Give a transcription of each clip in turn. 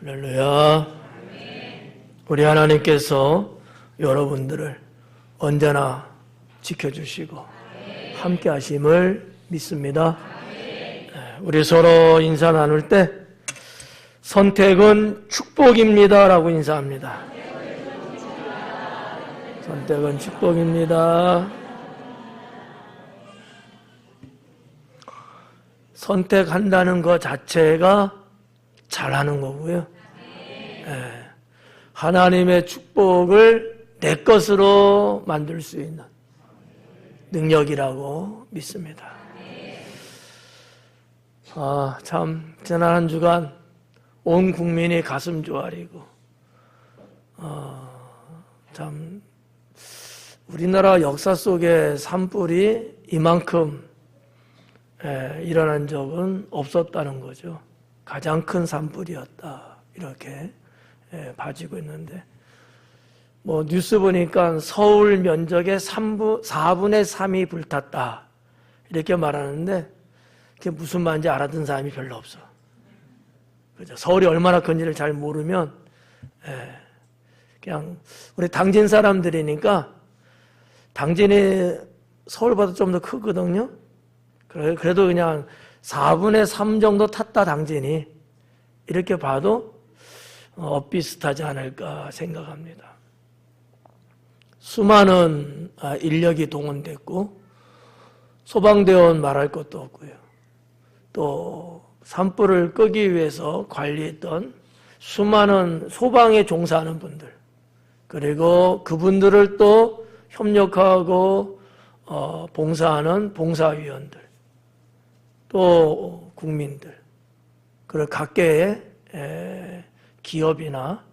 할렐루야. 우리 하나님께서 여러분들을 언제나 지켜주시고 함께 하심을 믿습니다. 우리 서로 인사 나눌 때 선택은 축복입니다 라고 인사합니다. 선택은 축복입니다. 선택한다는 것 자체가 잘하는 거고요. 하나님의 축복을 내 것으로 만들 수 있는 능력이라고 믿습니다. 참 지난 한 주간 온 국민이 가슴 조아리고 참 우리나라 역사 속에 산불이 이만큼 일어난 적은 없었다는 거죠. 가장 큰 산불이었다 이렇게 봐지고 있는데, 뭐 뉴스 보니까 서울 면적의 4분의 3이 불탔다 이렇게 말하는데 그게 무슨 말인지 알아듣는 사람이 별로 없어. 그죠? 서울이 얼마나 큰지를 잘 모르면 그냥 우리 당진 사람들이니까, 당진이 서울보다 좀 더 크거든요. 그래도 그냥 4분의 3 정도 탔다 당진이, 이렇게 봐도 비슷하지 않을까 생각합니다. 수많은 인력이 동원됐고 소방대원 말할 것도 없고요. 또 산불을 끄기 위해서 관리했던 수많은 소방에 종사하는 분들, 그리고 그분들을 또 협력하고 봉사하는 봉사위원들, 또 국민들, 그리고 각계의 기업이나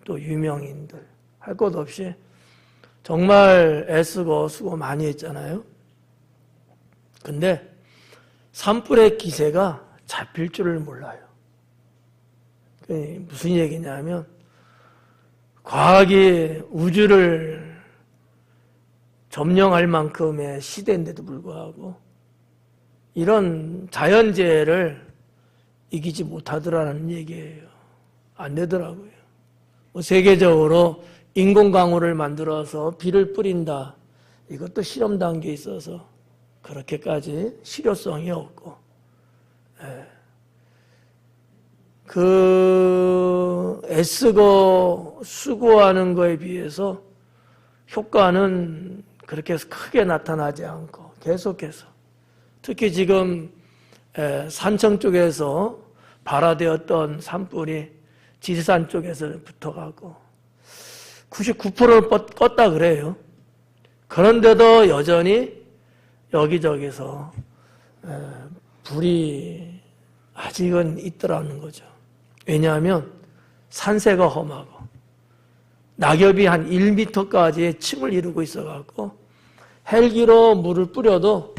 또 유명인들, 할 것 없이 정말 애쓰고 수고 많이 했잖아요. 근데 산불의 기세가 잡힐 줄을 몰라요. 무슨 얘기냐면, 과학이 우주를 점령할 만큼의 시대인데도 불구하고 이런 자연재해를 이기지 못하더라는 얘기예요. 안 되더라고요. 세계적으로 인공강우를 만들어서 비를 뿌린다, 이것도 실험 단계에 있어서 그렇게까지 실효성이 없고, 그 애쓰고 수고하는 거에 비해서 효과는 그렇게 크게 나타나지 않고 계속해서, 특히 지금 산청 쪽에서 발화되었던 산불이 지리산 쪽에서 붙어가고 99%를 껐다 그래요. 그런데도 여전히 여기저기서 불이 아직은 있더라는 거죠. 왜냐하면 산세가 험하고 낙엽이 한 1m까지의 층을 이루고 있어갖고 헬기로 물을 뿌려도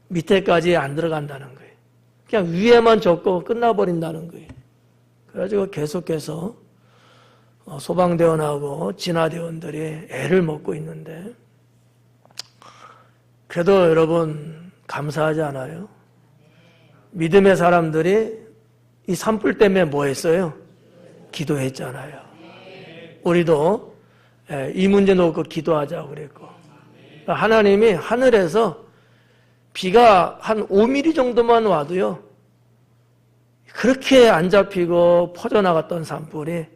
밑에까지 안 들어간다는 거예요. 그냥 위에만 젖고 끝나버린다는 거예요. 그래가지고 계속해서 소방대원하고 진화대원들이 애를 먹고 있는데, 그래도 여러분 감사하지 않아요? 믿음의 사람들이 이 산불 때문에 뭐 했어요? 기도했잖아요. 우리도 이 문제 놓고 기도하자고 그랬고, 하나님이 하늘에서 비가 한 5mm 정도만 와도요, 그렇게 안 잡히고 퍼져나갔던 산불이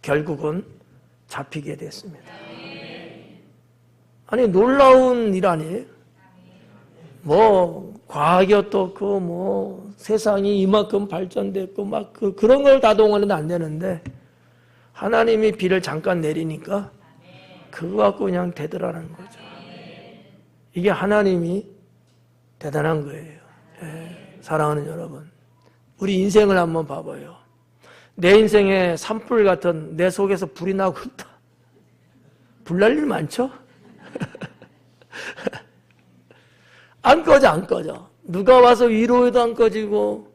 결국은 잡히게 됐습니다. 아니, 놀라운 일 아니에요? 뭐 과학이 어떻고 뭐 세상이 이만큼 발전됐고 막 그런 걸 다 동원해도 안 되는데, 하나님이 비를 잠깐 내리니까 그거 갖고 그냥 되더라는 거죠. 이게 하나님이 대단한 거예요. 사랑하는 여러분, 우리 인생을 한번 봐봐요. 내 인생에 산불 같은, 내 속에서 불이 나고 있다. 불날 일 많죠? 안 꺼져. 누가 와서 위로해도 안 꺼지고,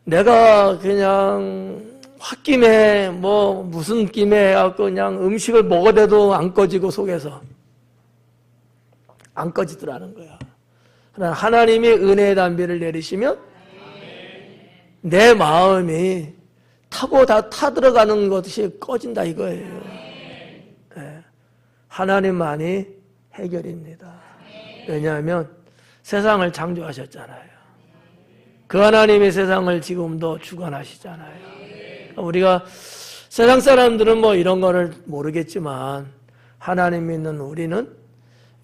내가 그냥 홧김에 뭐 무슨 김에 해갖고 그냥 음식을 먹어대도 안 꺼지고 속에서 안 꺼지더라는 거야. 그러나 하나님이 은혜의 담비를 내리시면 내 마음이 타고 다 타들어가는 것이 꺼진다 이거예요. 네. 하나님만이 해결입니다. 왜냐하면 세상을 창조하셨잖아요. 그 하나님이 세상을 지금도 주관하시잖아요. 우리가 세상 사람들은 뭐 이런 거를 모르겠지만 하나님 믿는 우리는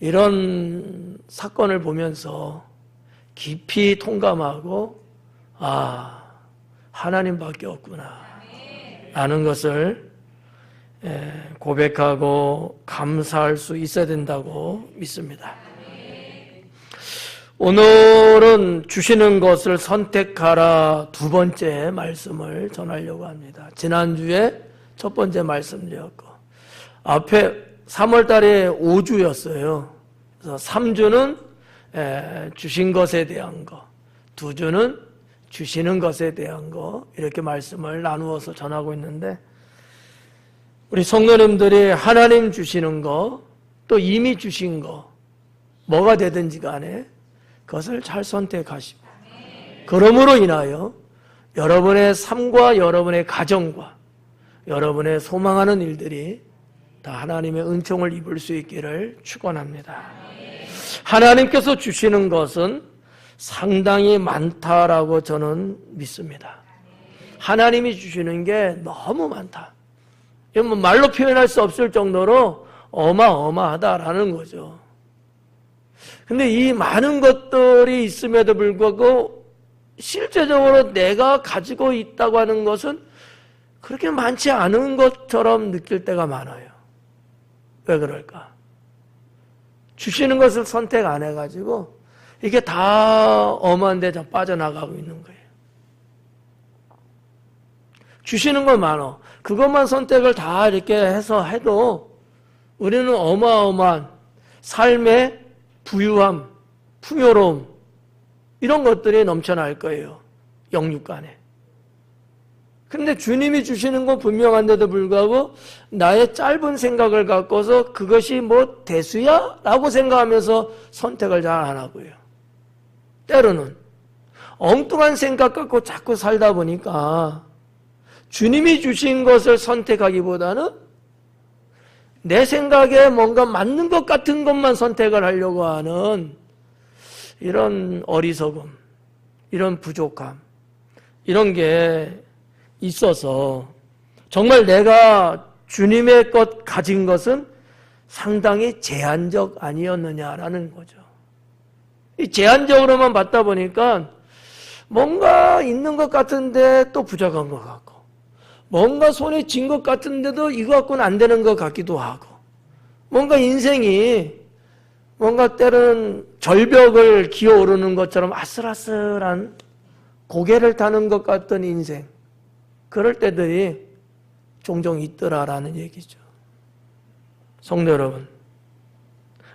이런 사건을 보면서 깊이 통감하고 하나님밖에 없구나 라는 것을 고백하고 감사할 수 있어야 된다고 믿습니다. 오늘은 주시는 것을 선택하라 두 번째 말씀을 전하려고 합니다. 지난주에 첫 번째 말씀드렸고 앞에 3월 달에 5주였어요. 그래서 3주는 주신 것에 대한 거, 2주는 주시는 것에 대한 거 이렇게 말씀을 나누어서 전하고 있는데 우리 성도님들이 하나님 주시는 거 또 이미 주신 거 뭐가 되든지 간에 그것을 잘 선택하시고 그러므로 인하여 여러분의 삶과 여러분의 가정과 여러분의 소망하는 일들이 다 하나님의 은총을 입을 수 있기를 축원합니다. 하나님께서 주시는 것은 상당히 많다라고 저는 믿습니다. 하나님이 주시는 게 너무 많다. 이건 말로 표현할 수 없을 정도로 어마어마하다라는 거죠. 근데 이 많은 것들이 있음에도 불구하고 실제적으로 내가 가지고 있다고 하는 것은 그렇게 많지 않은 것처럼 느낄 때가 많아요. 왜 그럴까? 주시는 것을 선택 안 해가지고 이게 다 엄한 데 빠져나가고 있는 거예요. 주시는 건 많아. 그것만 선택을 다 이렇게 해서 해도 우리는 어마어마한 삶의 부유함, 풍요로움 이런 것들이 넘쳐날 거예요. 영육간에. 근데 주님이 주시는 건 분명한데도 불구하고 나의 짧은 생각을 갖고서 그것이 뭐 대수야? 라고 생각하면서 선택을 잘 안 하고요. 때로는 엉뚱한 생각 갖고 자꾸 살다 보니까 주님이 주신 것을 선택하기보다는 내 생각에 뭔가 맞는 것 같은 것만 선택을 하려고 하는 이런 어리석음, 이런 부족함, 이런 게 있어서 정말 내가 주님의 것 가진 것은 상당히 제한적 아니었느냐라는 거죠. 이 제한적으로만 봤다 보니까 뭔가 있는 것 같은데 또 부족한 것 같고 뭔가 손에 쥔 것 같은데도 이거 갖고는 안 되는 것 같기도 하고 뭔가 인생이 뭔가 때로는 절벽을 기어오르는 것처럼 아슬아슬한 고개를 타는 것 같던 인생 그럴 때들이 종종 있더라라는 얘기죠. 성도 여러분,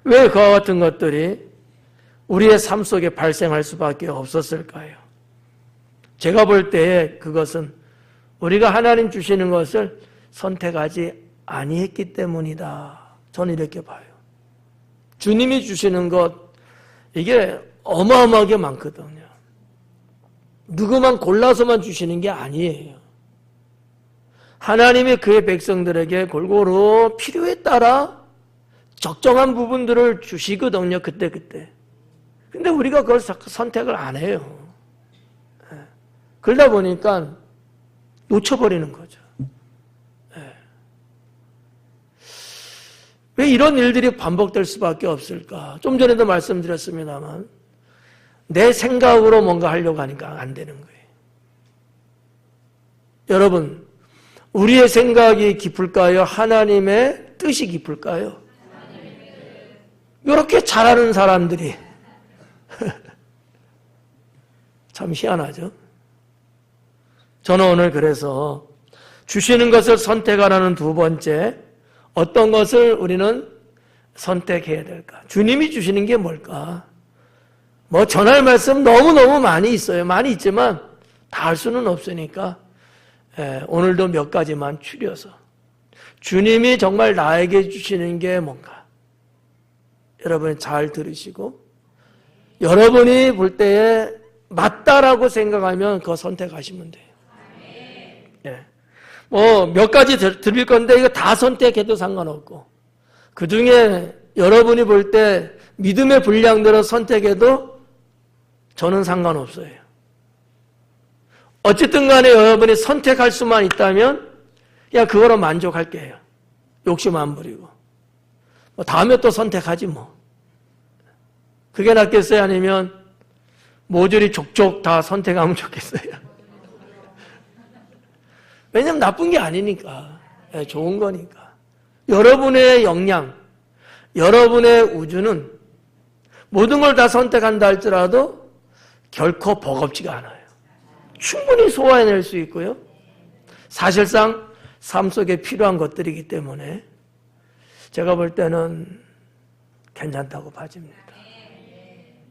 왜 그와 같은 것들이 우리의 삶 속에 발생할 수밖에 없었을까요? 제가 볼 때 그것은 우리가 하나님 주시는 것을 선택하지 아니했기 때문이다. 저는 이렇게 봐요. 주님이 주시는 것 이게 어마어마하게 많거든요. 누구만 골라서만 주시는 게 아니에요. 하나님이 그의 백성들에게 골고루 필요에 따라 적정한 부분들을 주시거든요. 그때. 근데 우리가 그걸 선택을 안 해요. 그러다 보니까 놓쳐버리는 거죠. 왜 이런 일들이 반복될 수밖에 없을까? 좀 전에도 말씀드렸습니다만 내 생각으로 뭔가 하려고 하니까 안 되는 거예요. 여러분, 우리의 생각이 깊을까요? 하나님의 뜻이 깊을까요? 이렇게 잘하는 사람들이 참 희한하죠? 저는 오늘 그래서 주시는 것을 선택하라는 두 번째 어떤 것을 우리는 선택해야 될까? 주님이 주시는 게 뭘까? 뭐 전할 말씀 너무너무 많이 있어요. 많이 있지만 다 할 수는 없으니까 오늘도 몇 가지만 추려서 주님이 정말 나에게 주시는 게 뭔가 여러분 잘 들으시고 여러분이 볼 때에 맞다라고 생각하면 그거 선택하시면 돼요. 예. 뭐 몇 가지 드릴 건데 이거 다 선택해도 상관없고 그 중에 여러분이 볼 때 믿음의 분량대로 선택해도 저는 상관없어요. 어쨌든 간에 여러분이 선택할 수만 있다면 그냥 그거로 만족할게요. 욕심 안 부리고. 뭐 다음에 또 선택하지 뭐. 그게 낫겠어요? 아니면 모조리 족족 다 선택하면 좋겠어요? 왜냐면 나쁜 게 아니니까. 좋은 거니까. 여러분의 역량, 여러분의 우주는 모든 걸 다 선택한다 할지라도 결코 버겁지가 않아요. 충분히 소화해낼 수 있고요. 사실상 삶 속에 필요한 것들이기 때문에 제가 볼 때는 괜찮다고 봐집니다.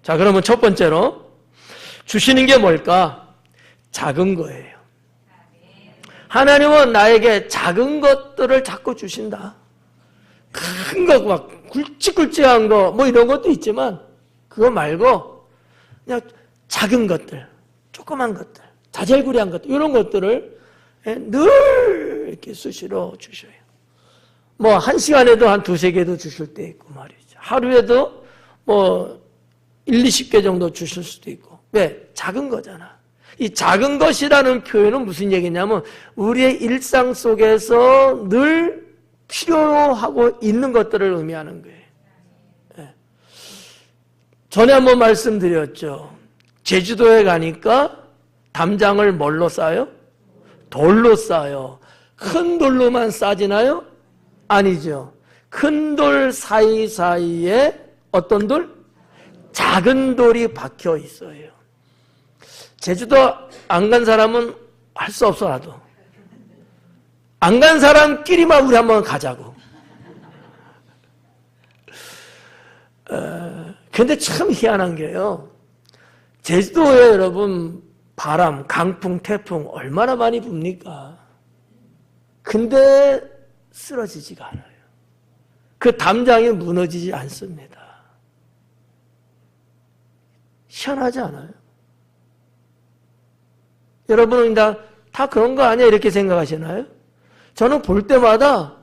자, 그러면 첫 번째로 주시는 게 뭘까? 작은 거예요. 하나님은 나에게 작은 것들을 자꾸 주신다. 큰 거, 막 굵직굵직한 거, 뭐 이런 것도 있지만 그거 말고 그냥 작은 것들, 조그만 것들, 자잘구레한 것들, 이런 것들을 늘 이렇게 수시로 주셔요. 뭐 한 시간에도 한 두세 개도 주실 때 있고 말이죠. 하루에도 뭐 1, 20개 정도 주실 수도 있고. 왜? 작은 거잖아. 이 작은 것이라는 표현은 무슨 얘기냐면 우리의 일상 속에서 늘 필요하고 있는 것들을 의미하는 거예요. 네. 전에 한번 말씀드렸죠. 제주도에 가니까 담장을 뭘로 싸요? 돌로 싸요. 큰 돌로만 싸지나요? 아니죠. 큰 돌 사이사이에 어떤 돌? 작은 돌이 박혀 있어요. 제주도 안 간 사람은 할 수 없어 나도. 안 간 사람끼리만 우리 한번 가자고. 근데 참 희한한 게요. 제주도에 여러분 바람, 강풍, 태풍 얼마나 많이 붑니까? 근데 쓰러지지가 않아요. 그 담장이 무너지지 않습니다. 희한하지 않아요? 여러분은 다 그런 거 아니야? 이렇게 생각하시나요? 저는 볼 때마다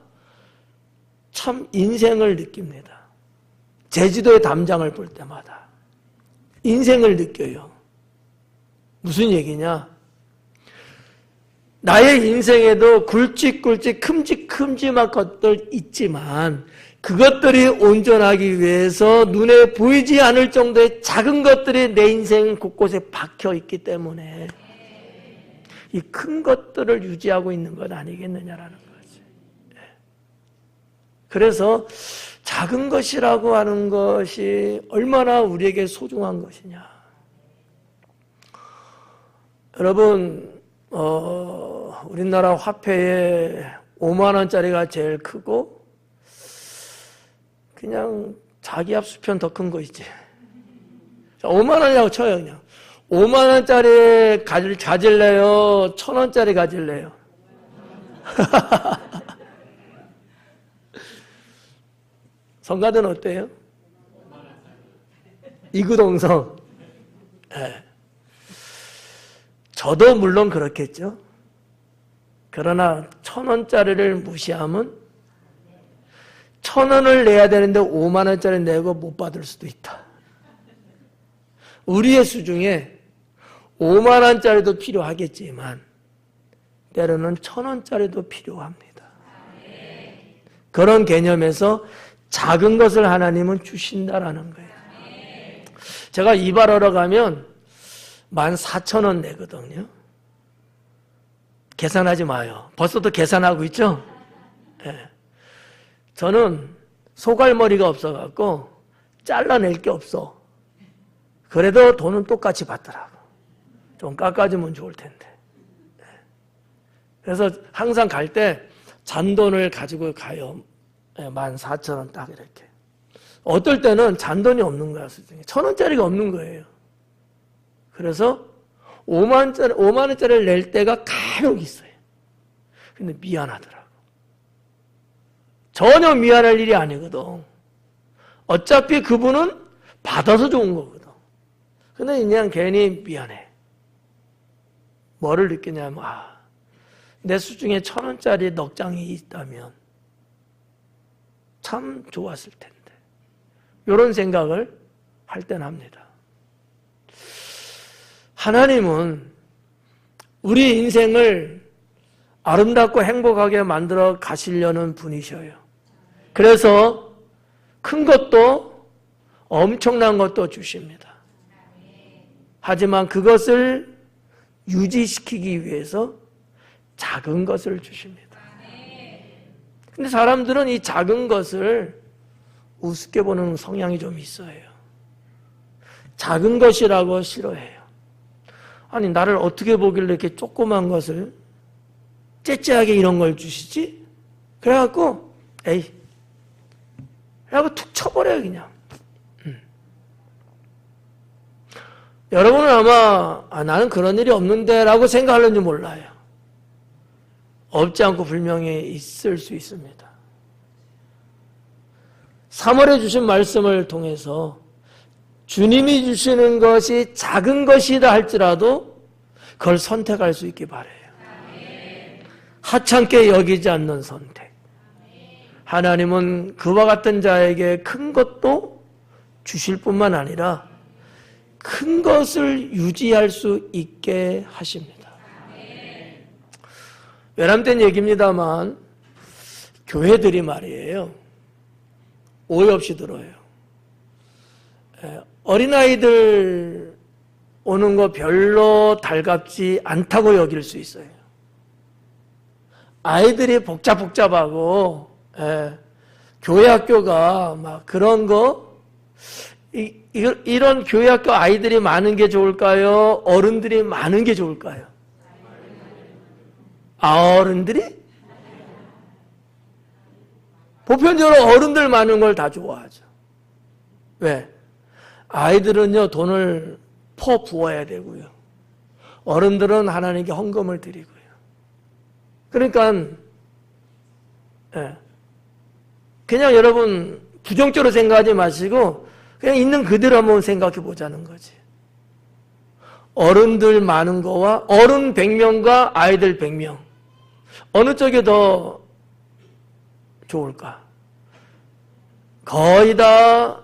참 인생을 느낍니다. 제주도의 담장을 볼 때마다 인생을 느껴요. 무슨 얘기냐? 나의 인생에도 굵직굵직 큼직큼직한 것들 있지만 그것들이 온전하기 위해서 눈에 보이지 않을 정도의 작은 것들이 내 인생 곳곳에 박혀 있기 때문에 이 큰 것들을 유지하고 있는 것 아니겠느냐라는 거지. 그래서 작은 것이라고 하는 것이 얼마나 우리에게 소중한 것이냐. 여러분, 우리나라 화폐에 5만 원짜리가 제일 크고 그냥 자기 앞 수편 더 큰 거 있지. 5만 원이라고 쳐요, 그냥. 5만 원짜리 가질래요? 1,000원짜리 가질래요? 성가대는 어때요? 이구동성. 네. 저도 물론 그렇겠죠. 그러나 1,000원짜리를 무시하면 1,000원을 내야 되는데 5만 원짜리 내고 못 받을 수도 있다. 우리의 수중에 5만 원짜리도 필요하겠지만 때로는 1,000원짜리도 필요합니다. 그런 개념에서 작은 것을 하나님은 주신다라는 거예요. 제가 이발하러 가면 14,000원 내거든요. 계산하지 마요. 벌써도 계산하고 있죠? 네. 저는 소갈머리가 없어갖고 잘라낼 게 없어. 그래도 돈은 똑같이 받더라고. 좀 깎아주면 좋을 텐데. 네. 그래서 항상 갈 때 잔돈을 가지고 가요. 14,000원 딱 이렇게. 어떨 때는 잔돈이 없는 거야, 수중에. 1,000원짜리가 없는 거예요. 그래서 5만 원짜리를 낼 때가 간혹 있어요. 근데 미안하더라고. 전혀 미안할 일이 아니거든. 어차피 그분은 받아서 좋은 거거든. 근데 그냥 괜히 미안해. 뭐를 느끼냐면, 내 수중에 1,000원짜리 넉 장이 있다면 참 좋았을 텐데. 이런 생각을 할 때는 합니다. 하나님은 우리 인생을 아름답고 행복하게 만들어 가시려는 분이셔요. 그래서 큰 것도 엄청난 것도 주십니다. 하지만 그것을 유지시키기 위해서 작은 것을 주십니다. 근데 사람들은 이 작은 것을 우습게 보는 성향이 좀 있어요. 작은 것이라고 싫어해요. 아니, 나를 어떻게 보길래 이렇게 조그만 것을 째째하게 이런 걸 주시지? 그래갖고 에이, 그래갖고 툭 쳐버려요 그냥. 여러분은 아마 나는 그런 일이 없는데 라고 생각하는지 몰라요. 없지 않고 분명히 있을 수 있습니다. 3월에 주신 말씀을 통해서 주님이 주시는 것이 작은 것이다 할지라도 그걸 선택할 수 있기 바라요. 하찮게 여기지 않는 선택. 하나님은 그와 같은 자에게 큰 것도 주실 뿐만 아니라 큰 것을 유지할 수 있게 하십니다. 외람된 얘기입니다만 교회들이 말이에요. 오해 없이 들어요. 어린아이들 오는 거 별로 달갑지 않다고 여길 수 있어요. 아이들이 복잡복잡하고 교회 학교가 막 그런 거 이런 교회 학교 아이들이 많은 게 좋을까요? 어른들이 많은 게 좋을까요? 어른들이? 보편적으로 어른들 많은 걸 다 좋아하죠. 왜? 아이들은요, 돈을 퍼 부어야 되고요. 어른들은 하나님께 헌금을 드리고요. 그러니까, 그냥 여러분, 부정적으로 생각하지 마시고, 그냥 있는 그대로 한번 생각해 보자는 거지. 어른들 많은 거와 어른 100명과 아이들 100명. 어느 쪽이 더 좋을까? 거의 다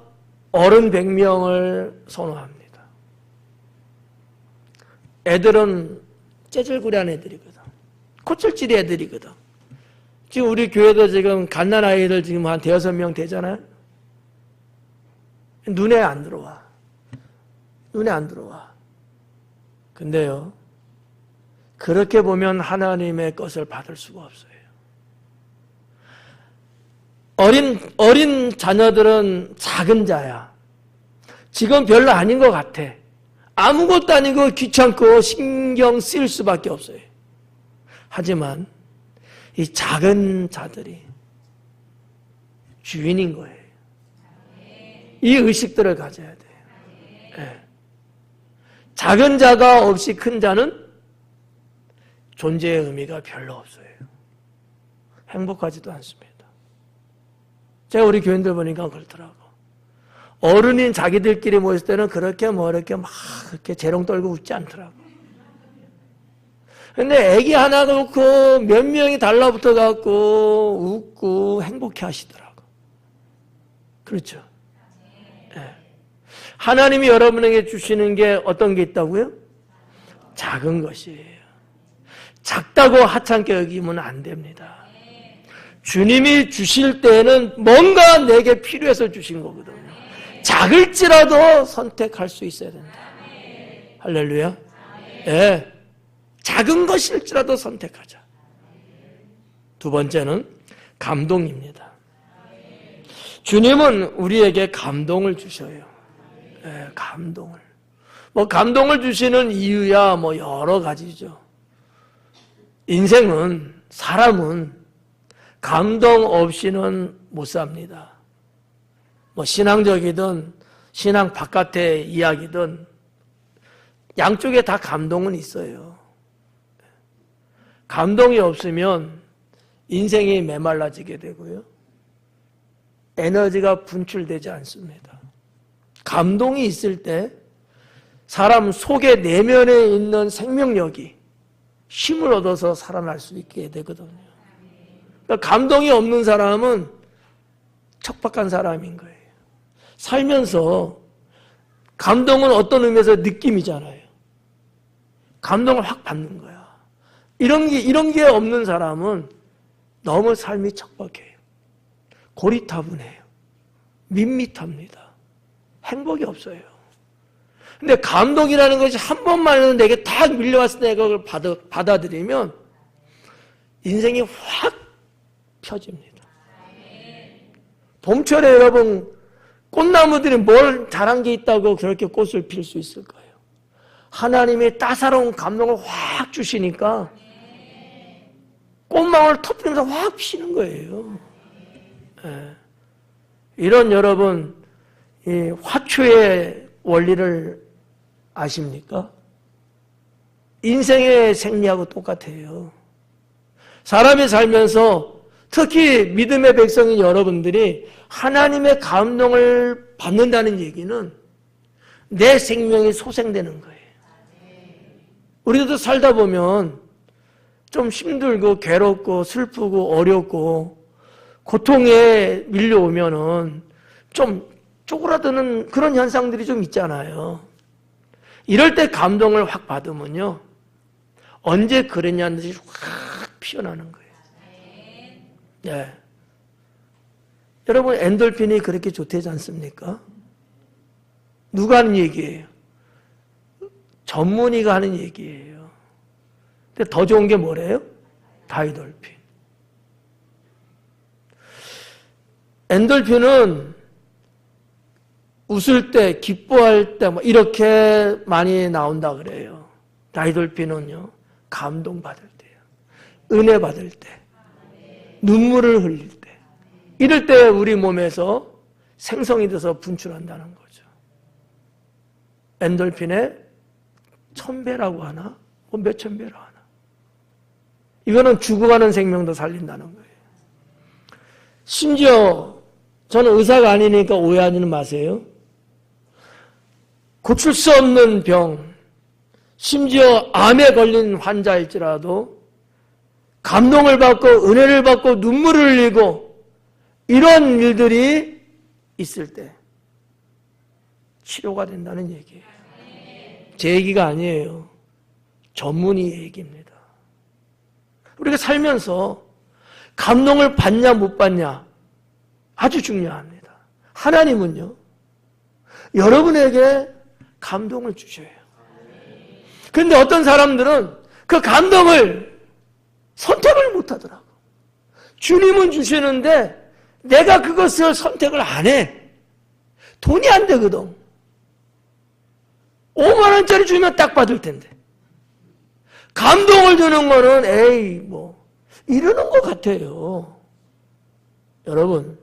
어른 100명을 선호합니다. 애들은 째질구리한 애들이거든. 코찔찔이 애들이거든. 지금 우리 교회도 지금 갓난아이들 지금 한 5명 되잖아요. 눈에 안 들어와. 눈에 안 들어와. 근데요, 그렇게 보면 하나님의 것을 받을 수가 없어요. 어린 자녀들은 작은 자야. 지금 별로 아닌 것 같아. 아무것도 아니고 귀찮고 신경 쓰일 수밖에 없어요. 하지만 이 작은 자들이 주인인 거예요. 이 의식들을 가져야 돼요. 네. 작은 자가 없이 큰 자는 존재의 의미가 별로 없어요. 행복하지도 않습니다. 제가 우리 교인들 보니까 그렇더라고. 어른인 자기들끼리 모였을 때는 그렇게 이렇게 막 그렇게 재롱 떨고 웃지 않더라고. 근데 애기 하나 놓고 몇 명이 달라붙어 갖고 웃고 행복해 하시더라고. 그렇죠? 네. 하나님이 여러분에게 주시는 게 어떤 게 있다고요? 작은 것이에요. 작다고 하찮게 여기면 안 됩니다. 주님이 주실 때는 뭔가 내게 필요해서 주신 거거든요. 작을지라도 선택할 수 있어야 된다. 할렐루야. 네. 작은 것일지라도 선택하자. 두 번째는 감동입니다. 주님은 우리에게 감동을 주셔요. 네, 감동을. 감동을 주시는 이유야 여러 가지죠. 인생은, 사람은 감동 없이는 못 삽니다. 신앙적이든 신앙 바깥의 이야기든 양쪽에 다 감동은 있어요. 감동이 없으면 인생이 메말라지게 되고요. 에너지가 분출되지 않습니다. 감동이 있을 때 사람 속의 내면에 있는 생명력이 힘을 얻어서 살아날 수 있게 되거든요. 그러니까 감동이 없는 사람은 척박한 사람인 거예요. 살면서 감동은 어떤 의미에서 느낌이잖아요. 감동을 확 받는 거야. 이런 게 없는 사람은 너무 삶이 척박해요. 고리타분해요. 밋밋합니다. 행복이 없어요. 근데 감동이라는 것이 한 번만 내게 탁 밀려왔을 때 내가 그걸 받아들이면 인생이 확 펴집니다. 봄철에 여러분 꽃나무들이 뭘 잘한 게 있다고 그렇게 꽃을 필 수 있을 거예요. 하나님의 따사로운 감동을 확 주시니까 꽃망울 터뜨리면서 확 피는 거예요. 네. 이런 여러분 이 화초의 원리를 아십니까? 인생의 생리하고 똑같아요. 사람이 살면서 특히 믿음의 백성인 여러분들이 하나님의 감동을 받는다는 얘기는 내 생명이 소생되는 거예요. 우리도 살다 보면 좀 힘들고 괴롭고 슬프고 어렵고 고통에 밀려오면은 좀 쪼그라드는 그런 현상들이 좀 있잖아요. 이럴 때 감동을 확 받으면요. 언제 그랬냐는 듯이 확 피어나는 거예요. 네. 여러분 엔돌핀이 그렇게 좋대지 않습니까? 누가 하는 얘기예요? 전문의가 하는 얘기예요. 근데 더 좋은 게 뭐래요? 다이돌핀. 엔돌핀은 웃을 때, 기뻐할 때, 뭐 이렇게 많이 나온다 그래요. 다이돌핀은요, 감동받을 때요. 은혜 받을 때. 눈물을 흘릴 때. 이럴 때 우리 몸에서 생성이 돼서 분출한다는 거죠. 엔돌핀의 1000배라고 하나? 뭐 몇천 배로 하나? 이거는 죽어가는 생명도 살린다는 거예요. 심지어 저는 의사가 아니니까 오해하지는 마세요. 고칠 수 없는 병, 심지어 암에 걸린 환자일지라도 감동을 받고 은혜를 받고 눈물을 흘리고 이런 일들이 있을 때 치료가 된다는 얘기예요. 제 얘기가 아니에요. 전문의 얘기입니다. 우리가 살면서 감동을 받냐 못 받냐 아주 중요합니다. 하나님은요, 여러분에게 감동을 주셔요. 그런데 어떤 사람들은 그 감동을 선택을 못 하더라고. 주님은 주시는데 내가 그것을 선택을 안 해. 돈이 안 되거든. 5만 원짜리 주면 딱 받을 텐데. 감동을 주는 거는 에이 뭐 이러는 것 같아요. 여러분,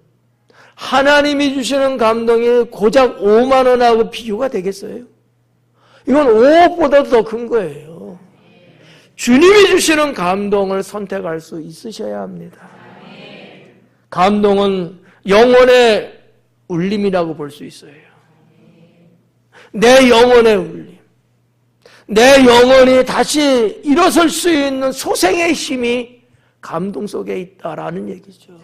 하나님이 주시는 감동이 고작 5만 원하고 비교가 되겠어요? 이건 5억보다도 더 큰 거예요. 주님이 주시는 감동을 선택할 수 있으셔야 합니다. 감동은 영혼의 울림이라고 볼 수 있어요. 내 영혼의 울림. 내 영혼이 다시 일어설 수 있는 소생의 힘이 감동 속에 있다라는 얘기죠.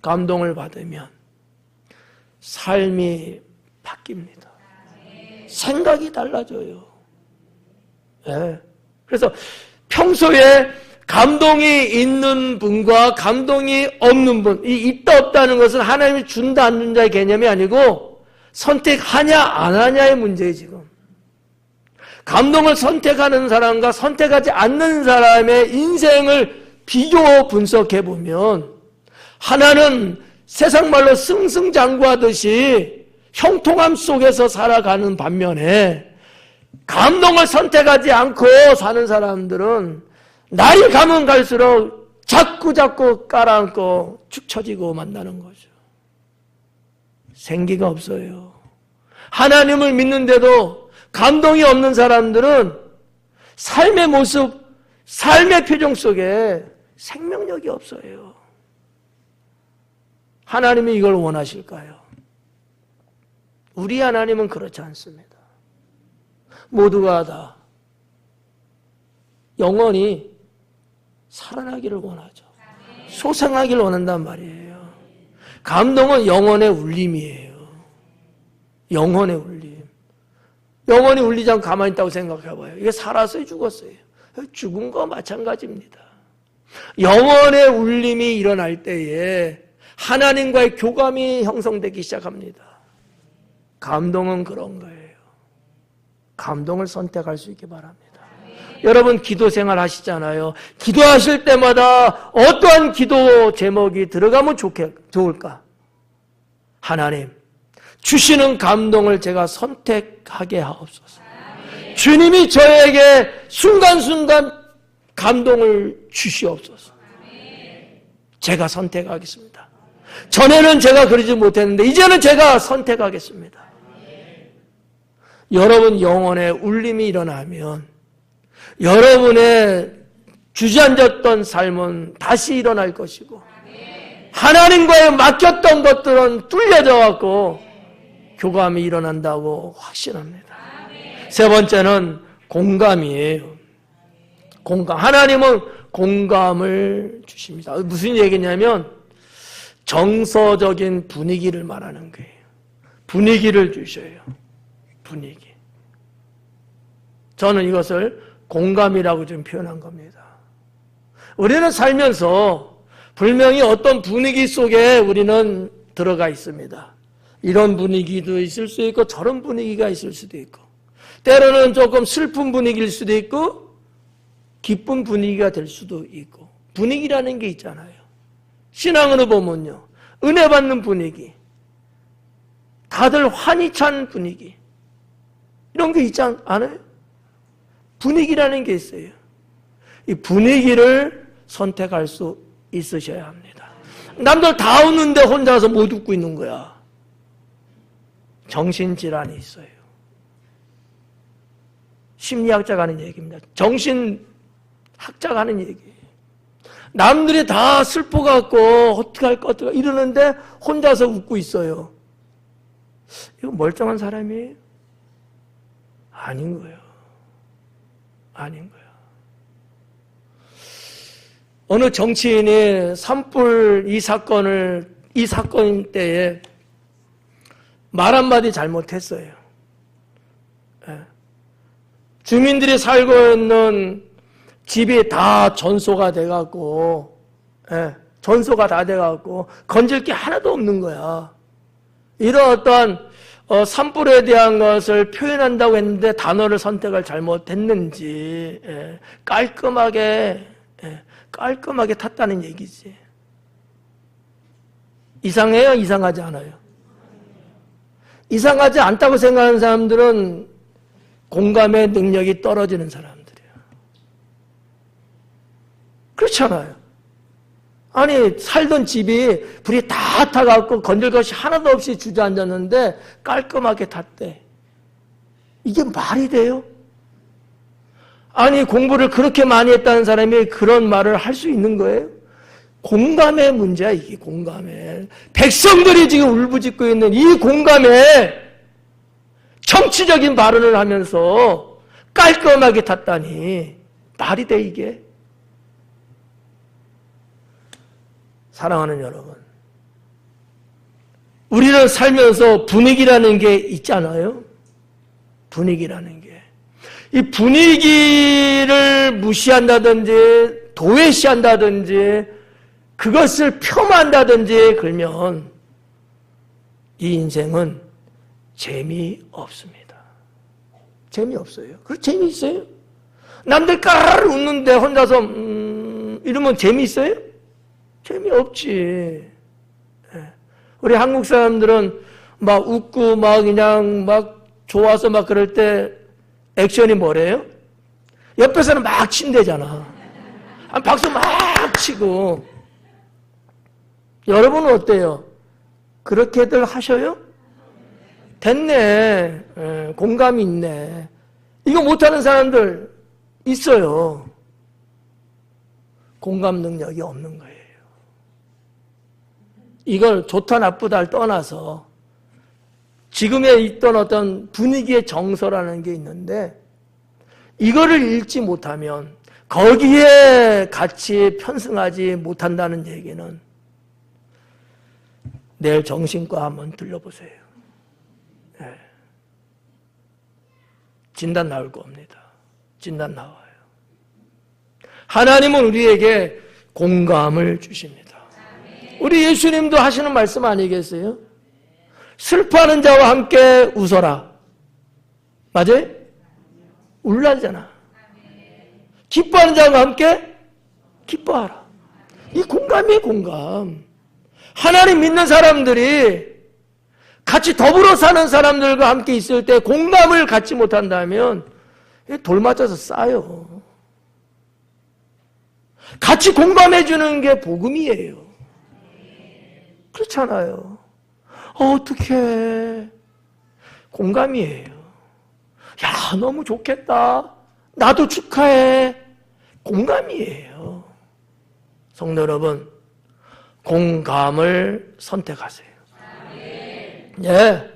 감동을 받으면 삶이 바뀝니다. 생각이 달라져요. 네. 그래서 평소에 감동이 있는 분과 감동이 없는 분, 이 있다 없다는 것은 하나님이 준다 안 준다의 개념이 아니고 선택하냐 안 하냐의 문제예요. 지금 감동을 선택하는 사람과 선택하지 않는 사람의 인생을 비교 분석해 보면 하나는 세상 말로 승승장구하듯이 형통함 속에서 살아가는 반면에 감동을 선택하지 않고 사는 사람들은 날이 가면 갈수록 자꾸 깔아앉고 축 처지고 만나는 거죠. 생기가 없어요. 하나님을 믿는데도 감동이 없는 사람들은 삶의 모습, 삶의 표정 속에 생명력이 없어요. 하나님이 이걸 원하실까요? 우리 하나님은 그렇지 않습니다. 모두가 다 영원히 살아나기를 원하죠. 소생하기를 원한단 말이에요. 감동은 영혼의 울림이에요. 영혼의 울림. 영혼이 울리지 않고 가만히 있다고 생각해봐요. 이게 살았어요, 죽었어요? 죽은 거 마찬가지입니다. 영혼의 울림이 일어날 때에 하나님과의 교감이 형성되기 시작합니다. 감동은 그런 거예요. 감동을 선택할 수 있게 바랍니다. 여러분 기도 생활 하시잖아요. 기도하실 때마다 어떠한 기도 제목이 들어가면 좋을까? 하나님, 주시는 감동을 제가 선택하게 하옵소서. 주님이 저에게 순간순간 감동을 주시옵소서. 제가 선택하겠습니다. 전에는 제가 그러지 못했는데 이제는 제가 선택하겠습니다. 여러분 영혼의 울림이 일어나면 여러분의 주저앉았던 삶은 다시 일어날 것이고 하나님과의 막혔던 것들은 뚫려져 갖고 교감이 일어난다고 확신합니다. 세 번째는 공감이에요. 공감. 하나님은 공감을 주십니다. 무슨 얘기냐면 정서적인 분위기를 말하는 거예요. 분위기를 주셔요. 분위기. 저는 이것을 공감이라고 좀 표현한 겁니다. 우리는 살면서 분명히 어떤 분위기 속에 우리는 들어가 있습니다. 이런 분위기도 있을 수 있고 저런 분위기가 있을 수도 있고 때로는 조금 슬픈 분위기일 수도 있고 기쁜 분위기가 될 수도 있고 분위기라는 게 있잖아요. 신앙으로 보면요. 은혜 받는 분위기, 다들 환희 찬 분위기 이런 게 있지 않아요? 분위기라는 게 있어요. 이 분위기를 선택할 수 있으셔야 합니다. 남들 다 웃는데 혼자서 못 웃고 있는 거야. 정신질환이 있어요. 심리학자가 하는 얘기입니다. 정신학자가 하는 얘기예요. 남들이 다 슬퍼갖고 어떻게 할까 이러는데 혼자서 웃고 있어요. 이거 멀쩡한 사람이에요? 아닌 거예요. 아닌 거예요. 어느 정치인이 산불 이 사건 때에 말 한마디 잘못했어요. 주민들이 살고 있는 집이 다 전소가 돼갖고, 전소가 다 돼갖고, 건질 게 하나도 없는 거야. 이런 어떠한, 산불에 대한 것을 표현한다고 했는데 단어를 선택을 잘못했는지, 깔끔하게 탔다는 얘기지. 이상해요? 이상하지 않아요? 이상하지 않다고 생각하는 사람들은 공감의 능력이 떨어지는 사람들이에요. 그렇잖아요. 아니 살던 집이 불이 다 타갖고 건들 것이 하나도 없이 주저앉았는데 깔끔하게 탔대. 이게 말이 돼요? 아니 공부를 그렇게 많이 했다는 사람이 그런 말을 할 수 있는 거예요? 공감의 문제야. 이게 공감에 백성들이 지금 울부짖고 있는 이 공감에 정치적인 발언을 하면서 깔끔하게 탔다니 말이 돼 이게? 사랑하는 여러분, 우리는 살면서 분위기라는 게 있잖아요. 분위기라는 게. 이 분위기를 무시한다든지 도외시한다든지 그것을 폄하한다든지 그러면 이 인생은 재미없습니다. 재미없어요. 그리고 재미있어요? 남들 까르르 웃는데 혼자서 이러면 재미있어요? 재미없지. 우리 한국 사람들은 막 웃고 막 그냥 막 좋아서 막 그럴 때 액션이 뭐래요? 옆에서는 막 친대잖아. 박수 막 치고. 여러분은 어때요? 그렇게들 하셔요? 됐네. 공감이 있네. 이거 못하는 사람들 있어요. 공감 능력이 없는 거예요. 이걸 좋다 나쁘다를 떠나서 지금에 있던 어떤 분위기의 정서라는 게 있는데 이거를 읽지 못하면 거기에 같이 편승하지 못한다는 얘기는 내일 정신과 한번 들려보세요. 네. 진단 나올 겁니다. 진단 나와요. 하나님은 우리에게 공감을 주십니다. 우리 예수님도 하시는 말씀 아니겠어요? 슬퍼하는 자와 함께 웃어라. 맞아요? 울라잖아. 기뻐하는 자와 함께 기뻐하라. 이 공감이에요, 공감. 하나님 믿는 사람들이 같이 더불어 사는 사람들과 함께 있을 때 공감을 갖지 못한다면 돌 맞아서 싸요. 같이 공감해 주는 게 복음이에요. 그렇잖아요. 어떡해. 공감이에요. 야, 너무 좋겠다. 나도 축하해. 공감이에요. 성도 여러분, 공감을 선택하세요. 예.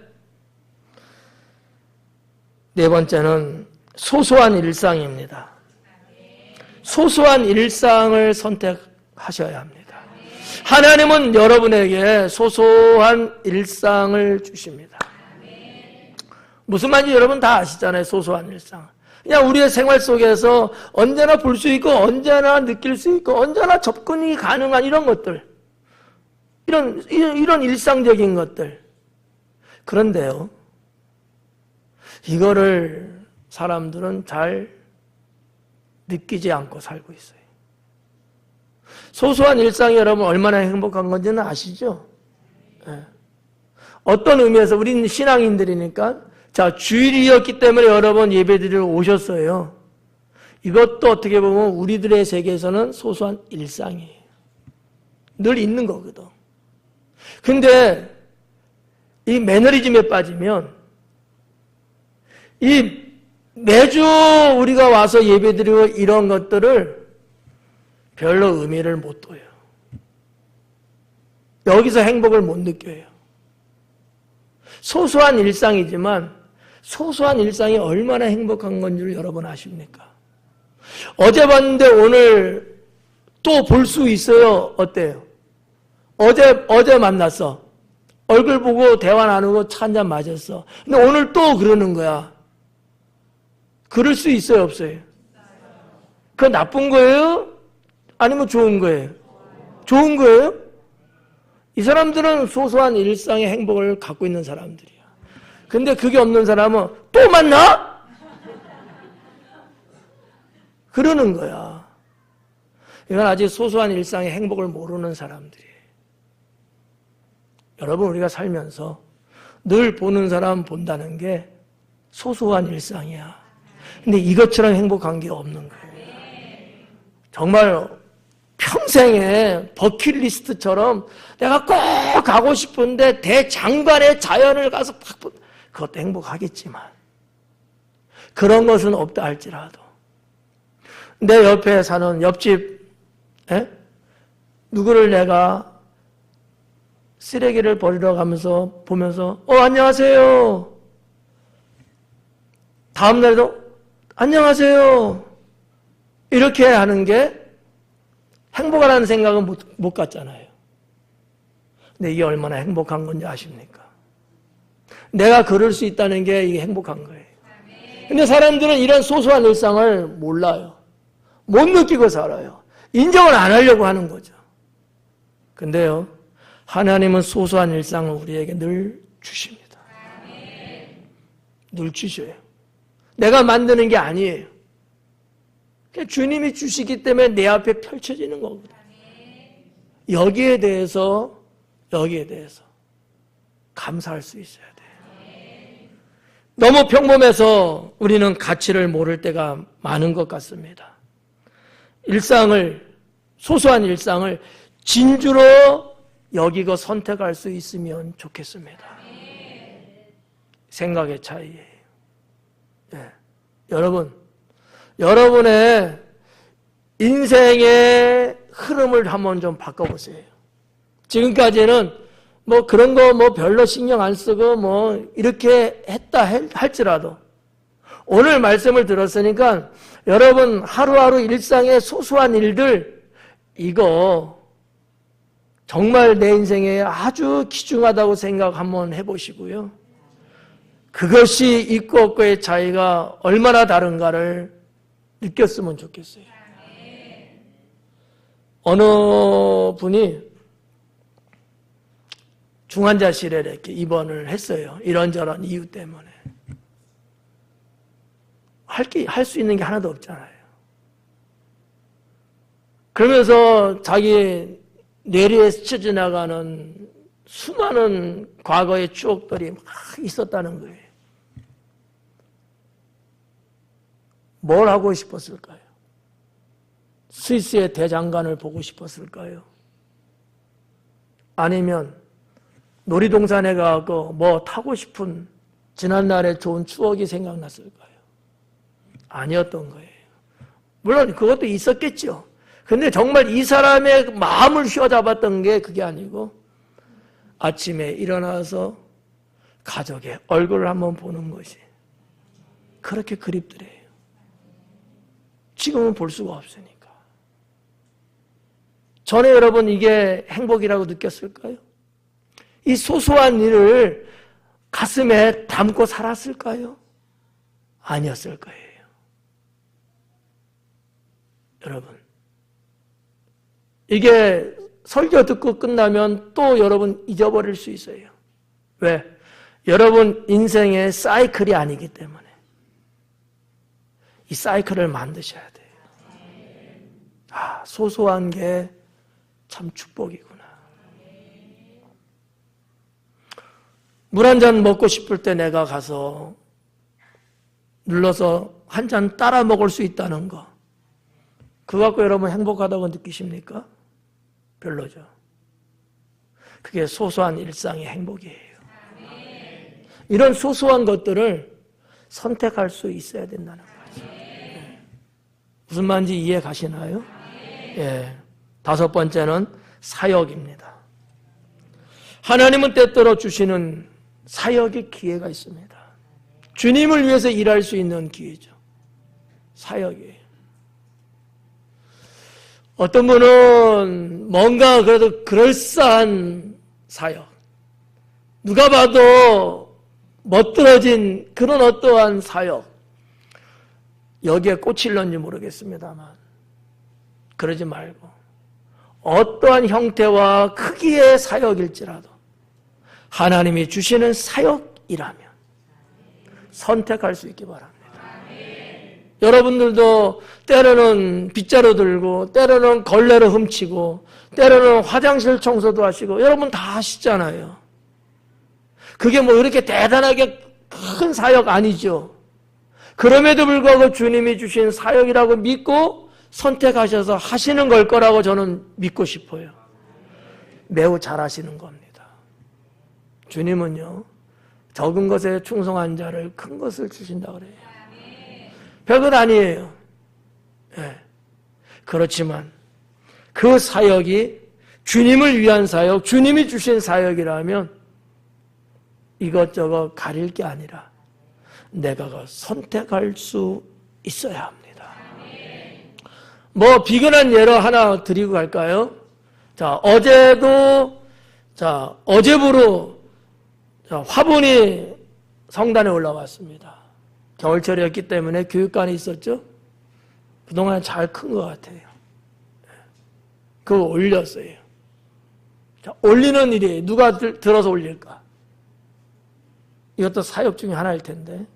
네 번째는 소소한 일상입니다. 소소한 일상을 선택하셔야 합니다. 하나님은 여러분에게 소소한 일상을 주십니다. 무슨 말인지 여러분 다 아시잖아요. 소소한 일상. 그냥 우리의 생활 속에서 언제나 볼 수 있고 언제나 느낄 수 있고 언제나 접근이 가능한 이런 것들, 이런 일상적인 것들. 그런데요, 이거를 사람들은 잘 느끼지 않고 살고 있어요. 소소한 일상이 여러분 얼마나 행복한 건지는 아시죠? 네. 어떤 의미에서 우리는 신앙인들이니까, 자, 주일이었기 때문에 여러분 예배드리러 오셨어요. 이것도 어떻게 보면 우리들의 세계에서는 소소한 일상이에요. 늘 있는 거거든. 근데 이 매너리즘에 빠지면 이 매주 우리가 와서 예배드리고 이런 것들을 별로 의미를 못 둬요. 여기서 행복을 못 느껴요. 소소한 일상이지만 소소한 일상이 얼마나 행복한 건지를 여러분 아십니까? 어제 봤는데 오늘 또 볼 수 있어요. 어때요? 어제 만났어. 얼굴 보고 대화 나누고 차 한잔 마셨어. 근데 오늘 또 그러는 거야. 그럴 수 있어요, 없어요? 그거 나쁜 거예요? 아니면 좋은 거예요? 좋은 거예요? 이 사람들은 소소한 일상의 행복을 갖고 있는 사람들이야. 근데 그게 없는 사람은 또 만나? 그러는 거야. 이건 아직 소소한 일상의 행복을 모르는 사람들이에요. 여러분, 우리가 살면서 늘 보는 사람 본다는 게 소소한 일상이야. 근데 이것처럼 행복한 게 없는 거예요. 정말 평생에 버킷리스트처럼 내가 꼭 가고 싶은데 대장관의 자연을 가서 그것도 행복하겠지만 그런 것은 없다 할지라도 내 옆에 사는 옆집 누구를 내가 쓰레기를 버리러 가면서 보면서 안녕하세요. 다음 날에도 안녕하세요. 이렇게 하는 게 행복하다는 생각은 못 갖잖아요. 근데 이게 얼마나 행복한 건지 아십니까? 내가 그럴 수 있다는 게 이게 행복한 거예요. 근데 사람들은 이런 소소한 일상을 몰라요. 못 느끼고 살아요. 인정을 안 하려고 하는 거죠. 근데요, 하나님은 소소한 일상을 우리에게 늘 주십니다. 늘 주셔요. 내가 만드는 게 아니에요. 주님이 주시기 때문에 내 앞에 펼쳐지는 거거든요. 여기에 대해서 감사할 수 있어야 돼요. 너무 평범해서 우리는 가치를 모를 때가 많은 것 같습니다. 소소한 일상을 진주로 여기고 선택할 수 있으면 좋겠습니다. 생각의 차이예요. 네. 여러분의 인생의 흐름을 한번 좀 바꿔보세요. 지금까지는 그런 거 별로 신경 안 쓰고 이렇게 했다 할지라도 오늘 말씀을 들었으니까 여러분 하루하루 일상의 소소한 일들 이거 정말 내 인생에 아주 귀중하다고 생각 한번 해보시고요. 그것이 있고 없고의 차이가 얼마나 다른가를 느꼈으면 좋겠어요. 어느 분이 중환자실에 이렇게 입원을 했어요. 이런저런 이유 때문에. 할 수 있는 게 하나도 없잖아요. 그러면서 자기 뇌리에 스쳐 지나가는 수많은 과거의 추억들이 막 있었다는 거예요. 뭘 하고 싶었을까요? 스위스의 대장간을 보고 싶었을까요? 아니면 놀이동산에 가고 뭐 타고 싶은 지난날의 좋은 추억이 생각났을까요? 아니었던 거예요. 물론 그것도 있었겠죠. 근데 정말 이 사람의 마음을 휘어잡았던 게 그게 아니고 아침에 일어나서 가족의 얼굴을 한번 보는 것이 그렇게 그립더래요. 지금은 볼 수가 없으니까. 전에 여러분 이게 행복이라고 느꼈을까요? 이 소소한 일을 가슴에 담고 살았을까요? 아니었을 거예요. 여러분, 이게 설교 듣고 끝나면 또 여러분 잊어버릴 수 있어요. 왜? 여러분 인생의 사이클이 아니기 때문에. 이 사이클을 만드셔야 돼요. 아, 소소한 게 참 축복이구나. 물 한 잔 먹고 싶을 때 내가 가서 눌러서 한 잔 따라 먹을 수 있다는 거. 그거 갖고 여러분 행복하다고 느끼십니까? 별로죠. 그게 소소한 일상의 행복이에요. 이런 소소한 것들을 선택할 수 있어야 된다는 거죠. 무슨 말인지 이해 가시나요? 예. 다섯 번째는 사역입니다. 하나님은 때때로 주시는 사역의 기회가 있습니다. 주님을 위해서 일할 수 있는 기회죠. 사역이에요. 어떤 분은 뭔가 그래도 그럴싸한 사역, 누가 봐도 멋들어진 그런 어떠한 사역, 여기에 꽂힐런지 모르겠습니다만 그러지 말고 어떠한 형태와 크기의 사역일지라도 하나님이 주시는 사역이라면 선택할 수 있기 바랍니다. 여러분들도 때로는 빗자루 들고 때로는 걸레로 훔치고 때로는 화장실 청소도 하시고 여러분 다 하시잖아요. 그게 뭐 이렇게 대단하게 큰 사역 아니죠. 그럼에도 불구하고 주님이 주신 사역이라고 믿고 선택하셔서 하시는 걸 거라고 저는 믿고 싶어요. 매우 잘하시는 겁니다. 주님은요, 적은 것에 충성한 자를 큰 것을 주신다고 그래요. 별것 아니에요. 네. 그렇지만 그 사역이 주님을 위한 사역, 주님이 주신 사역이라면 이것저것 가릴 게 아니라 내가 선택할 수 있어야 합니다. 뭐 비근한 예로 하나 드리고 갈까요? 자, 어제부로 화분이 성단에 올라왔습니다. 겨울철이었기 때문에 교육관이 있었죠? 그동안 잘 큰 것 같아요. 그거 올렸어요. 자, 올리는 일이 누가 들어서 올릴까? 이것도 사역 중에 하나일 텐데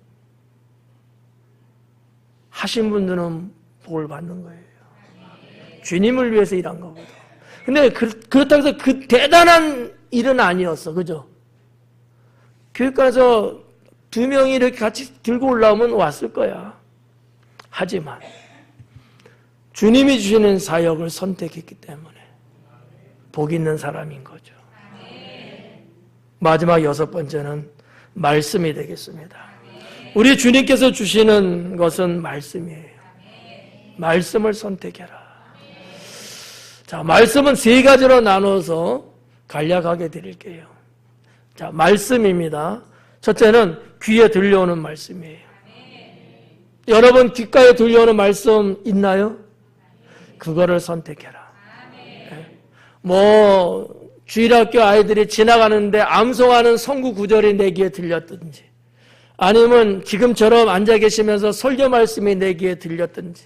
하신 분들은 복을 받는 거예요. 주님을 위해서 일한 거거든. 근데 그렇다고 해서 그 대단한 일은 아니었어. 그죠? 교육관에서 2명이 이렇게 같이 들고 올라오면 왔을 거야. 하지만 주님이 주시는 사역을 선택했기 때문에 복 있는 사람인 거죠. 마지막 6번째는 말씀이 되겠습니다. 우리 주님께서 주시는 것은 말씀이에요. 말씀을 선택해라. 자, 말씀은 3가지로 나눠서 간략하게 드릴게요. 자, 말씀입니다. 첫째는 귀에 들려오는 말씀이에요. 여러분 귓가에 들려오는 말씀 있나요? 그거를 선택해라. 뭐 주일학교 아이들이 지나가는데 암송하는 성구 구절이 내 귀에 들렸든지, 아니면 지금처럼 앉아 계시면서 설교 말씀이 내 귀에 들렸든지,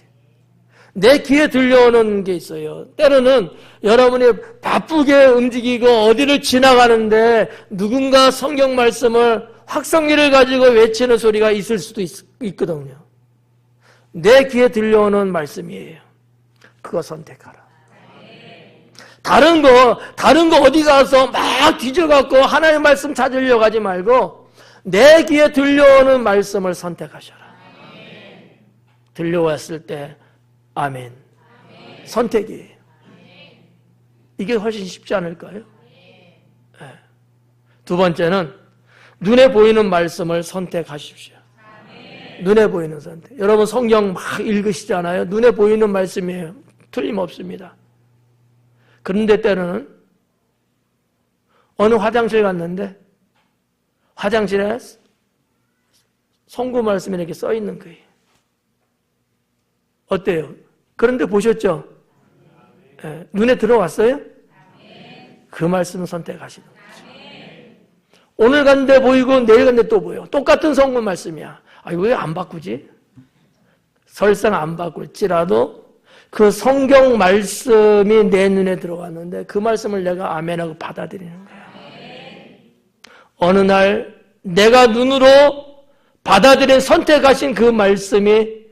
내 귀에 들려오는 게 있어요. 때로는 여러분이 바쁘게 움직이고 어디를 지나가는데 누군가 성경 말씀을 확성기를 가지고 외치는 소리가 있을 수도 있거든요. 내 귀에 들려오는 말씀이에요. 그거 선택하라. 다른 거 어디 가서 막 뒤져갖고 하나님의 말씀 찾으려고 하지 말고 내 귀에 들려오는 말씀을 선택하셔라. 들려왔을 때 아멘. 선택이에요. 이게 훨씬 쉽지 않을까요? 네. 두 번째는 눈에 보이는 말씀을 선택하십시오. 눈에 보이는 선택. 여러분 성경 막 읽으시잖아요. 눈에 보이는 말씀이에요. 틀림없습니다. 그런데 때로는 어느 화장실 갔는데 화장실에 성구 말씀이 이렇게 써 있는 거예요. 어때요? 그런데 보셨죠? 네. 눈에 들어왔어요? 그 말씀을 선택하시는 거죠. 오늘 갔는데 보이고 내일 갔는데 또 보여. 똑같은 성구 말씀이야. 아, 이거 왜 안 바꾸지? 설상 안 바꿀지라도 그 성경 말씀이 내 눈에 들어왔는데 그 말씀을 내가 아멘하고 받아들이는 거야. 어느 날 내가 눈으로 받아들인 선택하신 그 말씀이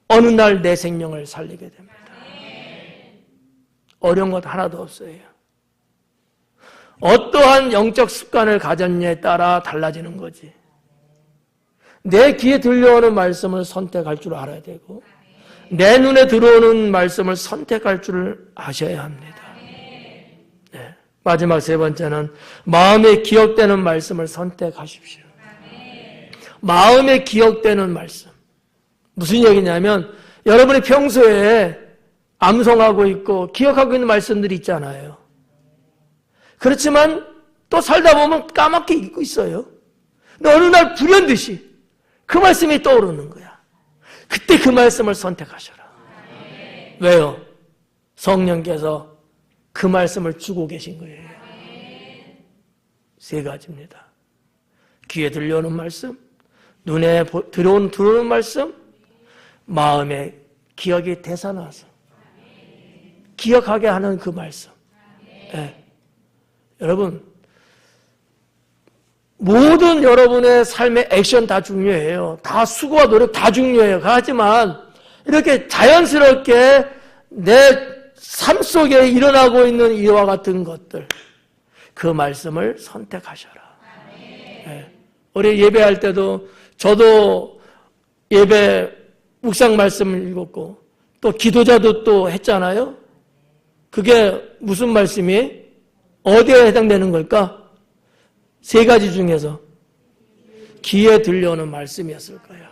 어느 날 내 생명을 살리게 됩니다. 어려운 것 하나도 없어요. 어떠한 영적 습관을 가졌냐에 따라 달라지는 거지. 내 귀에 들려오는 말씀을 선택할 줄 알아야 되고 내 눈에 들어오는 말씀을 선택할 줄 아셔야 합니다. 네. 마지막 세 번째는 마음에 기억되는 말씀을 선택하십시오. 마음에 기억되는 말씀. 무슨 얘기냐면 여러분이 평소에 암송하고 있고 기억하고 있는 말씀들이 있잖아요. 그렇지만 또 살다 보면 까맣게 잊고 있어요. 근데 어느 날 불현듯이 그 말씀이 떠오르는 거야. 그때 그 말씀을 선택하셔라. 왜요? 성령께서 그 말씀을 주고 계신 거예요. 세 가지입니다. 귀에 들려오는 말씀, 눈에 들어오는 말씀, 마음에 기억이 되살아나서 기억하게 하는 그 말씀. 네. 여러분, 모든 여러분의 삶의 액션 다 중요해요. 다 수고와 노력 다 중요해요. 하지만 이렇게 자연스럽게 내 삶 속에 일어나고 있는 이와 같은 것들, 그 말씀을 선택하셔라. 네. 우리 예배할 때도 저도 예배 묵상 말씀을 읽었고 또 기도자도 또 했잖아요. 그게 무슨 말씀이 어디에 해당되는 걸까? 세 가지 중에서 귀에 들려오는 말씀이었을 거야.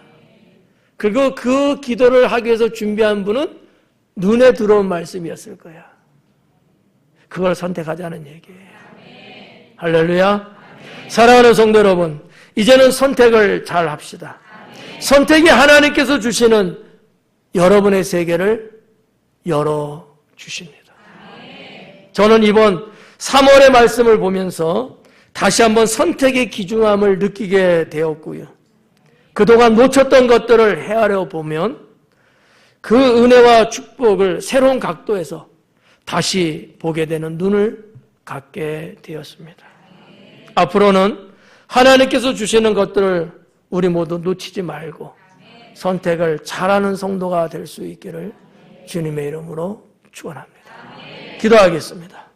그리고 그 기도를 하기 위해서 준비한 분은 눈에 들어온 말씀이었을 거야. 그걸 선택하자는 얘기예요. 할렐루야. 사랑하는 성도 여러분, 이제는 선택을 잘 합시다. 선택이 하나님께서 주시는 여러분의 세계를 열어주십니다. 저는 이번 3월의 말씀을 보면서 다시 한번 선택의 귀중함을 느끼게 되었고요. 그동안 놓쳤던 것들을 헤아려 보면 그 은혜와 축복을 새로운 각도에서 다시 보게 되는 눈을 갖게 되었습니다. 앞으로는 하나님께서 주시는 것들을 우리 모두 놓치지 말고 선택을 잘하는 성도가 될 수 있기를 주님의 이름으로 축원합니다. 기도하겠습니다.